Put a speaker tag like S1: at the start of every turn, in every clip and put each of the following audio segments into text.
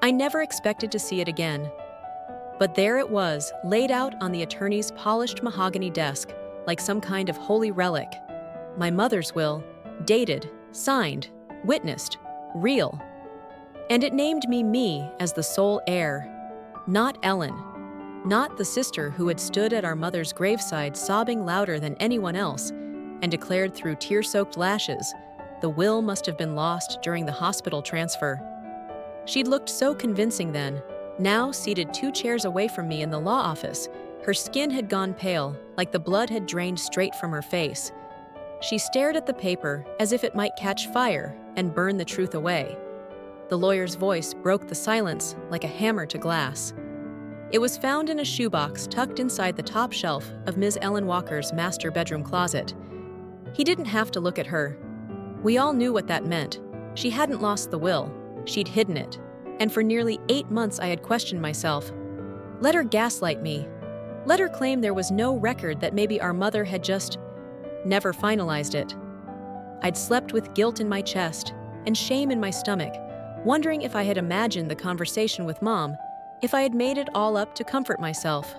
S1: I never expected to see it again. But there it was, laid out on the attorney's polished mahogany desk, like some kind of holy relic. My mother's will, dated, signed, witnessed, real. And it named me as the sole heir. Not Ellen. Not the sister who had stood at our mother's graveside sobbing louder than anyone else and declared through tear-soaked lashes the will must have been lost during the hospital transfer. She'd looked so convincing then. Now, seated 2 chairs away from me in the law office, her skin had gone pale, like the blood had drained straight from her face. She stared at the paper as if it might catch fire and burn the truth away. The lawyer's voice broke the silence like a hammer to glass. It was found in a shoebox tucked inside the top shelf of Ms. Ellen Walker's master bedroom closet. He didn't have to look at her. We all knew what that meant. She hadn't lost the will. She'd hidden it. And for nearly 8 months I had questioned myself. Let her gaslight me. Let her claim there was no record that maybe our mother had just never finalized it. I'd slept with guilt in my chest and shame in my stomach, wondering if I had imagined the conversation with Mom, if I had made it all up to comfort myself.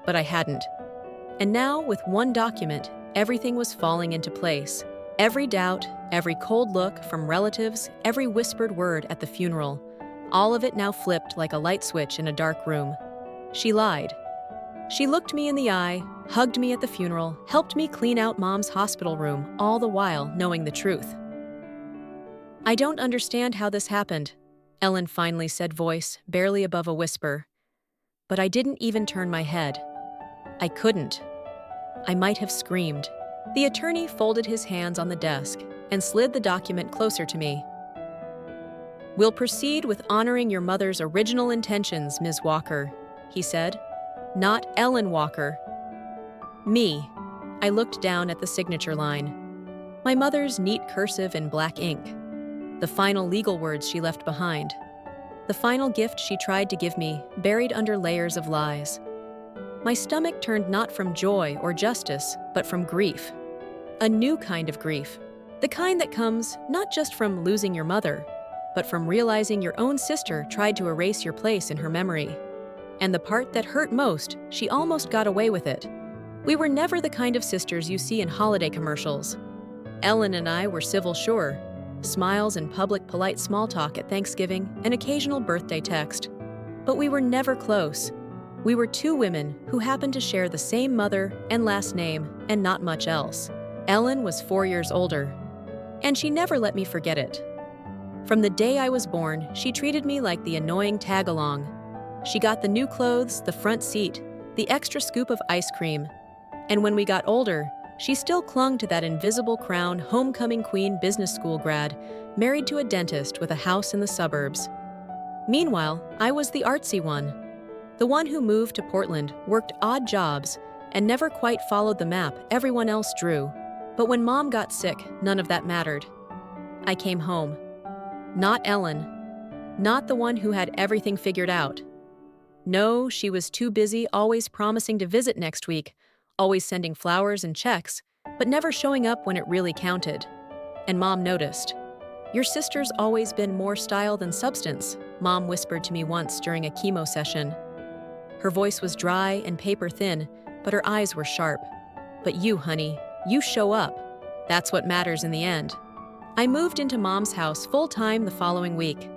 S1: But I hadn't. And now, with one document, everything was falling into place. Every doubt, every cold look from relatives, every whispered word at the funeral, all of it now flipped like a light switch in a dark room. She lied. She looked me in the eye, hugged me at the funeral, helped me clean out Mom's hospital room, all the while knowing the truth. I don't understand how this happened, Ellen finally said, voice barely above a whisper. But I didn't even turn my head. I couldn't. I might have screamed. The attorney folded his hands on the desk and slid the document closer to me. We'll proceed with honoring your mother's original intentions, Ms. Walker, he said. Not Ellen Walker. Me. I looked down at the signature line. My mother's neat cursive in black ink. The final legal words she left behind. The final gift she tried to give me, buried under layers of lies. My stomach turned not from joy or justice, but from grief. A new kind of grief. The kind that comes not just from losing your mother, but from realizing your own sister tried to erase your place in her memory. And the part that hurt most, she almost got away with it. We were never the kind of sisters you see in holiday commercials. Ellen and I were civil, sure. Smiles and public polite small talk at Thanksgiving, an occasional birthday text. But we were never close. We were 2 women who happened to share the same mother and last name and not much else. Ellen was 4 years older, and she never let me forget it. From the day I was born, she treated me like the annoying tag-along. She got the new clothes, the front seat, the extra scoop of ice cream. And when we got older, she still clung to that invisible crown homecoming queen business school grad, married to a dentist with a house in the suburbs. Meanwhile, I was the artsy one. The one who moved to Portland, worked odd jobs, and never quite followed the map everyone else drew. But when Mom got sick, none of that mattered. I came home. Not Ellen. Not the one who had everything figured out. No, she was too busy always promising to visit next week, always sending flowers and checks, but never showing up when it really counted. And Mom noticed. Your sister's always been more style than substance, Mom whispered to me once during a chemo session. Her voice was dry and paper thin, but her eyes were sharp. But you, honey, you show up. That's what matters in the end. I moved into Mom's house full-time the following week.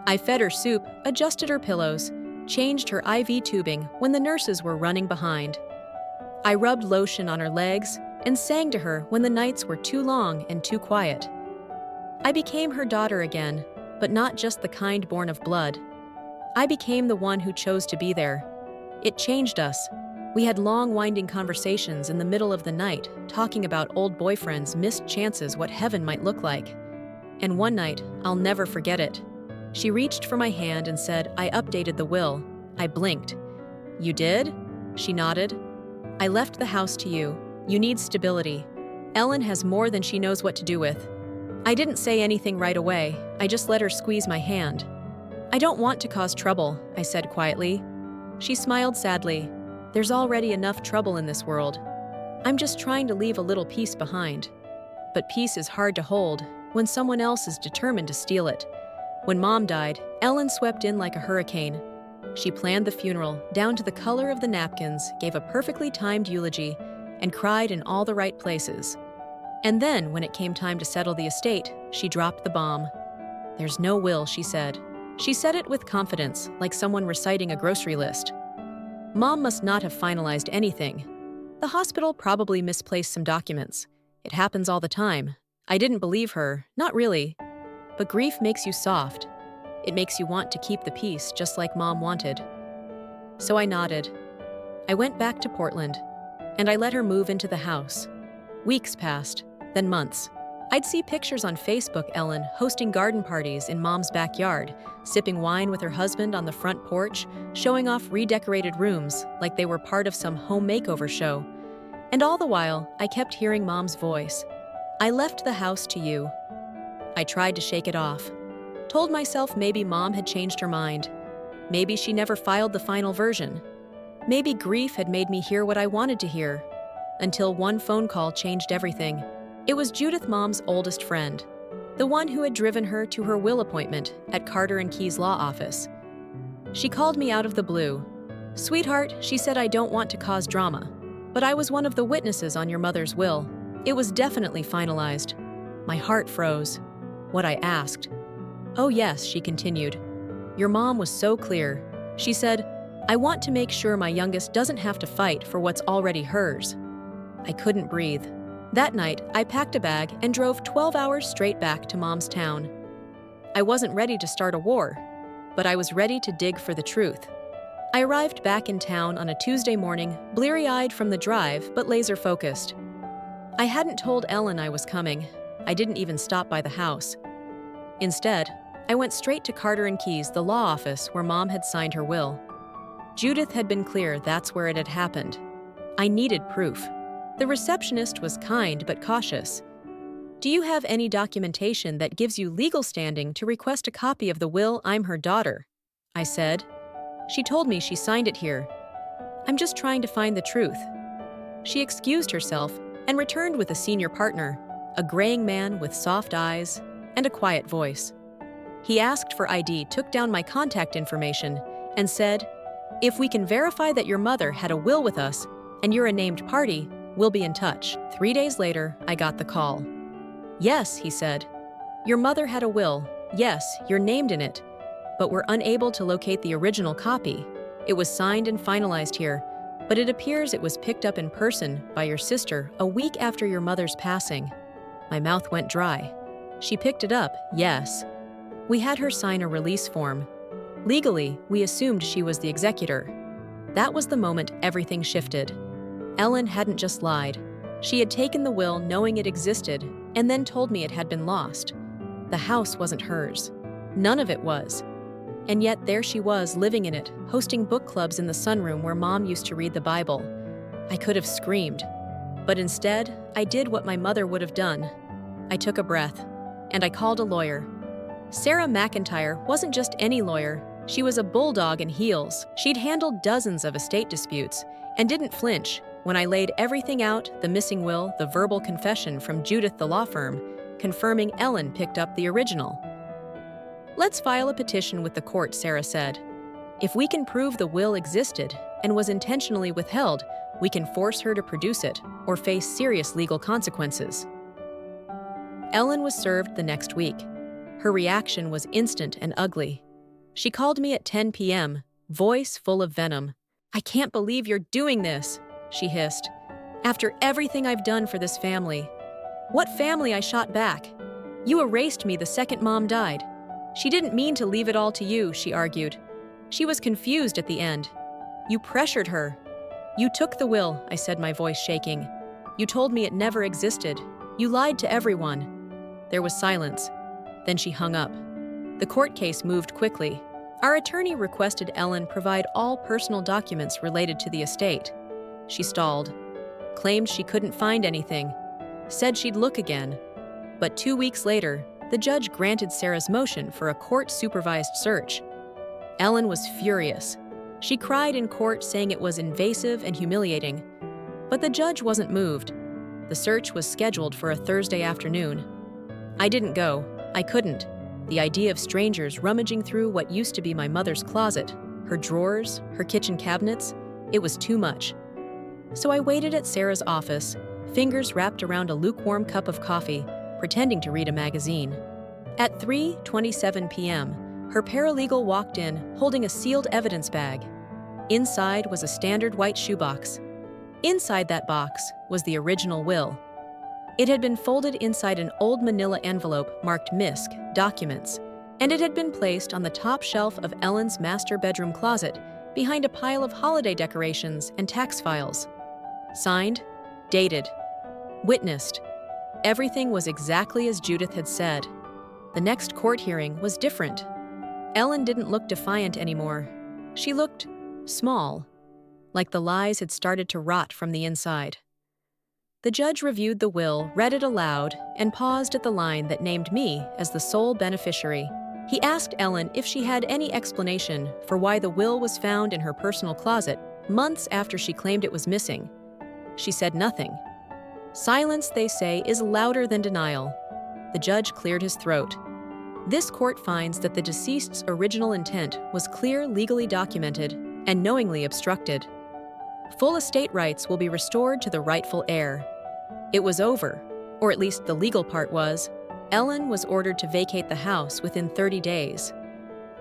S1: I fed her soup, adjusted her pillows, changed her IV tubing when the nurses were running behind. I rubbed lotion on her legs and sang to her when the nights were too long and too quiet. I became her daughter again, but not just the kind born of blood. I became the one who chose to be there. It changed us. We had long, winding conversations in the middle of the night, talking about old boyfriends' missed chances, what heaven might look like. And one night, I'll never forget it. She reached for my hand and said, I updated the will. I blinked. You did? She nodded. I left the house to you. You need stability. Ellen has more than she knows what to do with. I didn't say anything right away. I just let her squeeze my hand. I don't want to cause trouble, I said quietly. She smiled sadly. There's already enough trouble in this world. I'm just trying to leave a little peace behind. But peace is hard to hold when someone else is determined to steal it. When Mom died, Ellen swept in like a hurricane. She planned the funeral down to the color of the napkins, gave a perfectly timed eulogy, and cried in all the right places. And then, when it came time to settle the estate, she dropped the bomb. "There's no will," she said. She said it with confidence, like someone reciting a grocery list. Mom must not have finalized anything. The hospital probably misplaced some documents. It happens all the time. I didn't believe her, not really. But grief makes you soft. It makes you want to keep the peace, just like Mom wanted. So I nodded. I went back to Portland, and I let her move into the house. Weeks passed, then months. I'd see pictures on Facebook Ellen hosting garden parties in Mom's backyard, sipping wine with her husband on the front porch, showing off redecorated rooms like they were part of some home makeover show. And all the while, I kept hearing Mom's voice. "I left the house to you." I tried to shake it off. Told myself maybe Mom had changed her mind. Maybe she never filed the final version. Maybe grief had made me hear what I wanted to hear. Until one phone call changed everything. It was Judith, Mom's oldest friend, the one who had driven her to her will appointment at Carter & Key's law office. She called me out of the blue. "Sweetheart," she said, "I don't want to cause drama, but I was one of the witnesses on your mother's will. It was definitely finalized." My heart froze. What I asked. "Oh yes," she continued. "Your mom was so clear." She said, "I want to make sure my youngest doesn't have to fight for what's already hers." I couldn't breathe. That night, I packed a bag and drove 12 hours straight back to Mom's town. I wasn't ready to start a war, but I was ready to dig for the truth. I arrived back in town on a Tuesday morning, bleary-eyed from the drive, but laser-focused. I hadn't told Ellen I was coming. I didn't even stop by the house. Instead, I went straight to Carter & Key's, the law office where Mom had signed her will. Judith had been clear that's where it had happened. I needed proof. The receptionist was kind but cautious. "Do you have any documentation that gives you legal standing to request a copy of the will? I'm her daughter," I said. She told me she signed it here. "I'm just trying to find the truth." She excused herself and returned with a senior partner, a graying man with soft eyes and a quiet voice. He asked for ID, took down my contact information, and said, "If we can verify that your mother had a will with us and you're a named party, we'll be in touch." 3 days later, I got the call. "Yes," he said. "Your mother had a will. Yes, you're named in it. But we're unable to locate the original copy. It was signed and finalized here, but it appears it was picked up in person by your sister a week after your mother's passing." My mouth went dry. She picked it up, yes. We had her sign a release form. Legally, we assumed she was the executor. That was the moment everything shifted. Ellen hadn't just lied. She had taken the will knowing it existed and then told me it had been lost. The house wasn't hers. None of it was. And yet there she was, living in it, hosting book clubs in the sunroom where Mom used to read the Bible. I could have screamed. But instead, I did what my mother would have done. I took a breath, and I called a lawyer. Sarah McIntyre wasn't just any lawyer. She was a bulldog in heels. She'd handled dozens of estate disputes and didn't flinch when I laid everything out: the missing will, the verbal confession from Judith, the law firm, confirming Ellen picked up the original. "Let's file a petition with the court," Sarah said. "If we can prove the will existed and was intentionally withheld, we can force her to produce it or face serious legal consequences." Ellen was served the next week. Her reaction was instant and ugly. She called me at 10 p.m., voice full of venom. "I can't believe you're doing this," she hissed. "After everything I've done for this family." "What family?" I shot back. "You erased me the second Mom died." "She didn't mean to leave it all to you," she argued. She was confused at the end. "You pressured her." "You took the will," I said, my voice shaking. "You told me it never existed. You lied to everyone." There was silence. Then she hung up. The court case moved quickly. Our attorney requested Ellen provide all personal documents related to the estate. She stalled, claimed she couldn't find anything, said she'd look again. But 2 weeks later, the judge granted Sarah's motion for a court-supervised search. Ellen was furious. She cried in court, saying it was invasive and humiliating. But the judge wasn't moved. The search was scheduled for a Thursday afternoon. I didn't go. I couldn't. The idea of strangers rummaging through what used to be my mother's closet, her drawers, her kitchen cabinets, it was too much. So I waited at Sarah's office, fingers wrapped around a lukewarm cup of coffee, pretending to read a magazine. At 3:27 p.m., her paralegal walked in, holding a sealed evidence bag. Inside was a standard white shoebox. Inside that box was the original will. It had been folded inside an old manila envelope marked MISC, Documents, and it had been placed on the top shelf of Ellen's master bedroom closet behind a pile of holiday decorations and tax files. Signed, dated, witnessed. Everything was exactly as Judith had said. The next court hearing was different. Ellen didn't look defiant anymore. She looked small, like the lies had started to rot from the inside. The judge reviewed the will, read it aloud, and paused at the line that named me as the sole beneficiary. He asked Ellen if she had any explanation for why the will was found in her personal closet months after she claimed it was missing. She said nothing. Silence, they say, is louder than denial. The judge cleared his throat. This court finds that the deceased's original intent was clear, legally documented, and knowingly obstructed. Full estate rights will be restored to the rightful heir. It was over, or at least the legal part was. Ellen was ordered to vacate the house within 30 days.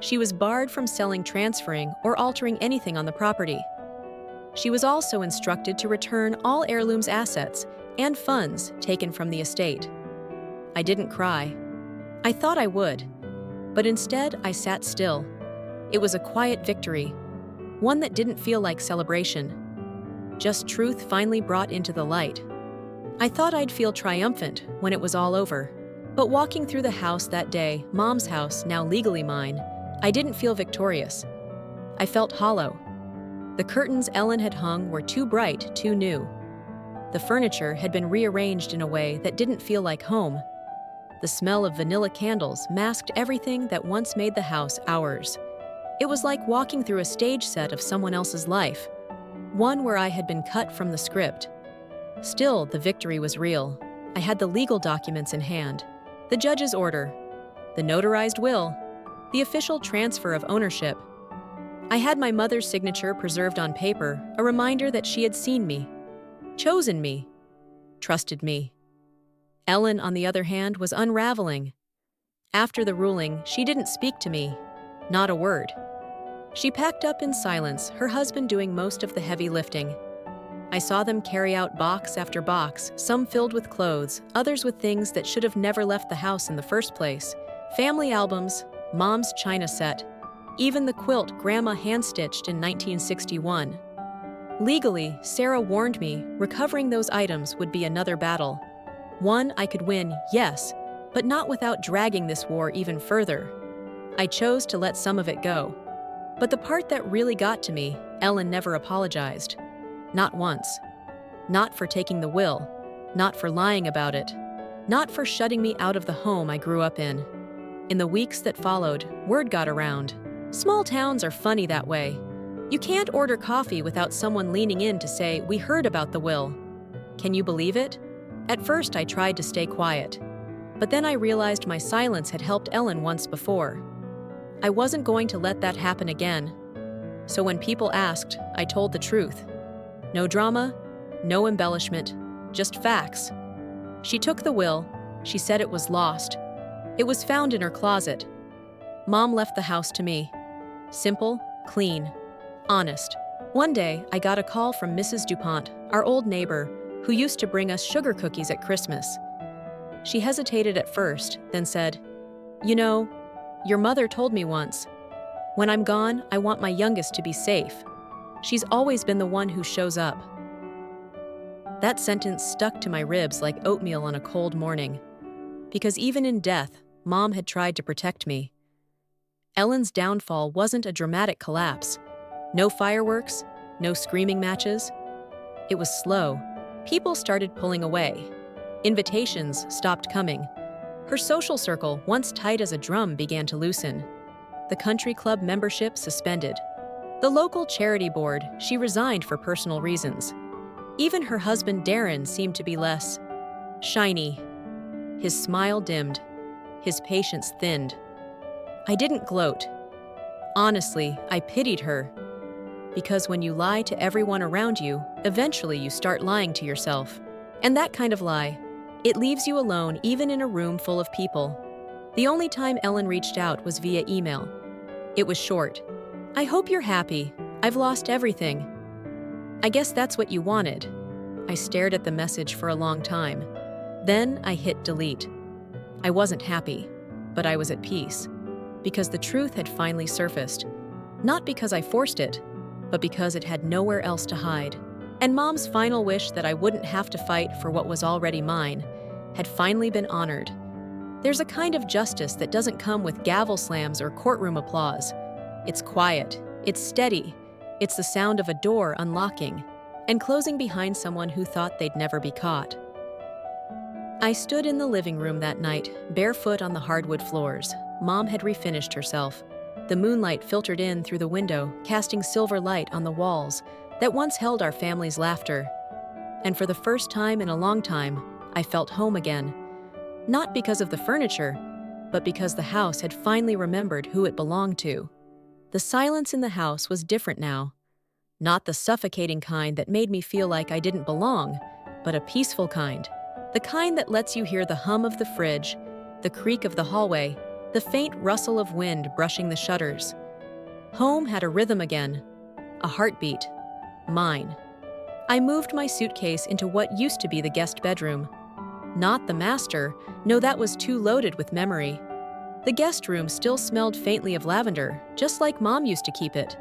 S1: She was barred from selling, transferring, or altering anything on the property. She was also instructed to return all heirlooms assets and funds taken from the estate. I didn't cry. I thought I would, but instead I sat still. It was a quiet victory, one that didn't feel like celebration. Just truth finally brought into the light. I thought I'd feel triumphant when it was all over, but walking through the house that day, Mom's house, now legally mine, I didn't feel victorious. I felt hollow. The curtains Ellen had hung were too bright, too new. The furniture had been rearranged in a way that didn't feel like home. The smell of vanilla candles masked everything that once made the house ours. It was like walking through a stage set of someone else's life, one where I had been cut from the script. Still, the victory was real. I had the legal documents in hand, the judge's order, the notarized will, the official transfer of ownership. I had my mother's signature preserved on paper, a reminder that she had seen me, chosen me, trusted me. Ellen, on the other hand, was unraveling. After the ruling, she didn't speak to me, not a word. She packed up in silence, her husband doing most of the heavy lifting. I saw them carry out box after box, some filled with clothes, others with things that should have never left the house in the first place. Family albums, Mom's china set, even the quilt Grandma hand-stitched in 1961. Legally, Sarah warned me recovering those items would be another battle. One I could win, yes, but not without dragging this war even further. I chose to let some of it go. But the part that really got to me, Ellen never apologized. Not once. Not for taking the will. Not for lying about it. Not for shutting me out of the home I grew up in. In the weeks that followed, word got around. Small towns are funny that way. You can't order coffee without someone leaning in to say, "We heard about the will." Can you believe it? At first, I tried to stay quiet. But then I realized my silence had helped Ellen once before. I wasn't going to let that happen again. So when people asked, I told the truth. No drama, no embellishment, just facts. She took the will. She said it was lost. It was found in her closet. Mom left the house to me. Simple, clean, honest. One day, I got a call from Mrs. DuPont, our old neighbor, who used to bring us sugar cookies at Christmas. She hesitated at first, then said, "You know, your mother told me once, when I'm gone, I want my youngest to be safe. She's always been the one who shows up." That sentence stuck to my ribs like oatmeal on a cold morning. Because even in death, Mom had tried to protect me. Ellen's downfall wasn't a dramatic collapse. No fireworks, no screaming matches. It was slow. People started pulling away. Invitations stopped coming. Her social circle, once tight as a drum, began to loosen. The country club membership suspended. The local charity board, she resigned for personal reasons. Even her husband Darren seemed to be less shiny. His smile dimmed. His patience thinned. I didn't gloat. Honestly, I pitied her. Because when you lie to everyone around you, eventually you start lying to yourself. And that kind of lie, it leaves you alone even in a room full of people. The only time Ellen reached out was via email. It was short. "I hope you're happy. I've lost everything. I guess that's what you wanted." I stared at the message for a long time. Then I hit delete. I wasn't happy, but I was at peace. Because the truth had finally surfaced. Not because I forced it, but because it had nowhere else to hide. And Mom's final wish that I wouldn't have to fight for what was already mine had finally been honored. There's a kind of justice that doesn't come with gavel slams or courtroom applause. It's quiet, it's steady, it's the sound of a door unlocking and closing behind someone who thought they'd never be caught. I stood in the living room that night, barefoot on the hardwood floors. Mom had refinished herself. The moonlight filtered in through the window, casting silver light on the walls that once held our family's laughter. And for the first time in a long time, I felt home again. Not because of the furniture, but because the house had finally remembered who it belonged to. The silence in the house was different now. Not the suffocating kind that made me feel like I didn't belong, but a peaceful kind. The kind that lets you hear the hum of the fridge, the creak of the hallway, the faint rustle of wind brushing the shutters. Home had a rhythm again, a heartbeat. Mine. I moved my suitcase into what used to be the guest bedroom. Not the master, no, that was too loaded with memory. The guest room still smelled faintly of lavender, just like Mom used to keep it.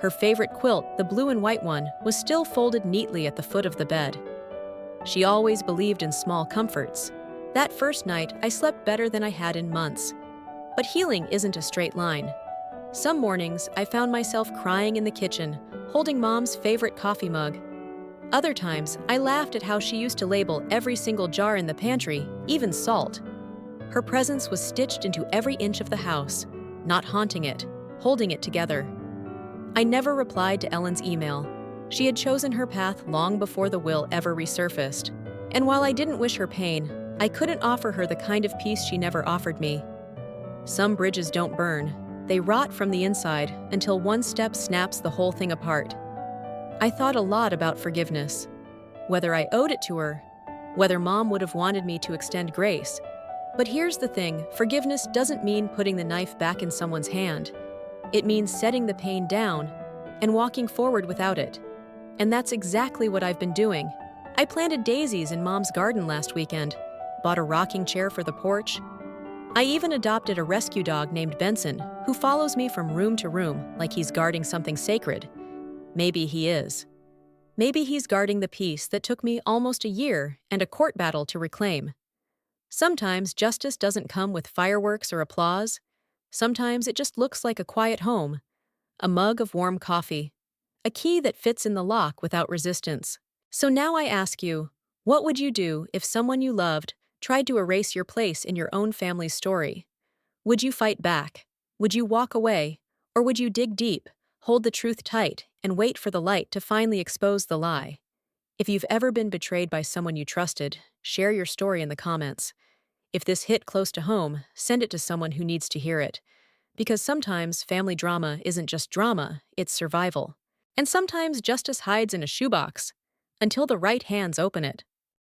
S1: Her favorite quilt, the blue and white one, was still folded neatly at the foot of the bed. She always believed in small comforts. That first night, I slept better than I had in months. But healing isn't a straight line. Some mornings, I found myself crying in the kitchen, holding Mom's favorite coffee mug. Other times, I laughed at how she used to label every single jar in the pantry, even salt. Her presence was stitched into every inch of the house, not haunting it, holding it together. I never replied to Ellen's email. She had chosen her path long before the will ever resurfaced. And while I didn't wish her pain, I couldn't offer her the kind of peace she never offered me. Some bridges don't burn. They rot from the inside until one step snaps the whole thing apart. I thought a lot about forgiveness. Whether I owed it to her, whether Mom would have wanted me to extend grace. But here's the thing, forgiveness doesn't mean putting the knife back in someone's hand. It means setting the pain down and walking forward without it. And that's exactly what I've been doing. I planted daisies in Mom's garden last weekend, bought a rocking chair for the porch. I even adopted a rescue dog named Benson, who follows me from room to room like he's guarding something sacred. Maybe he is. Maybe he's guarding the peace that took me almost a year and a court battle to reclaim. Sometimes justice doesn't come with fireworks or applause. Sometimes it just looks like a quiet home, a mug of warm coffee, a key that fits in the lock without resistance. So now I ask you, what would you do if someone you loved tried to erase your place in your own family's story? Would you fight back? Would you walk away? Or would you dig deep, hold the truth tight, and wait for the light to finally expose the lie? If you've ever been betrayed by someone you trusted, share your story in the comments. If this hit close to home, send it to someone who needs to hear it. Because sometimes family drama isn't just drama, it's survival. And sometimes justice hides in a shoebox, until the right hands open it.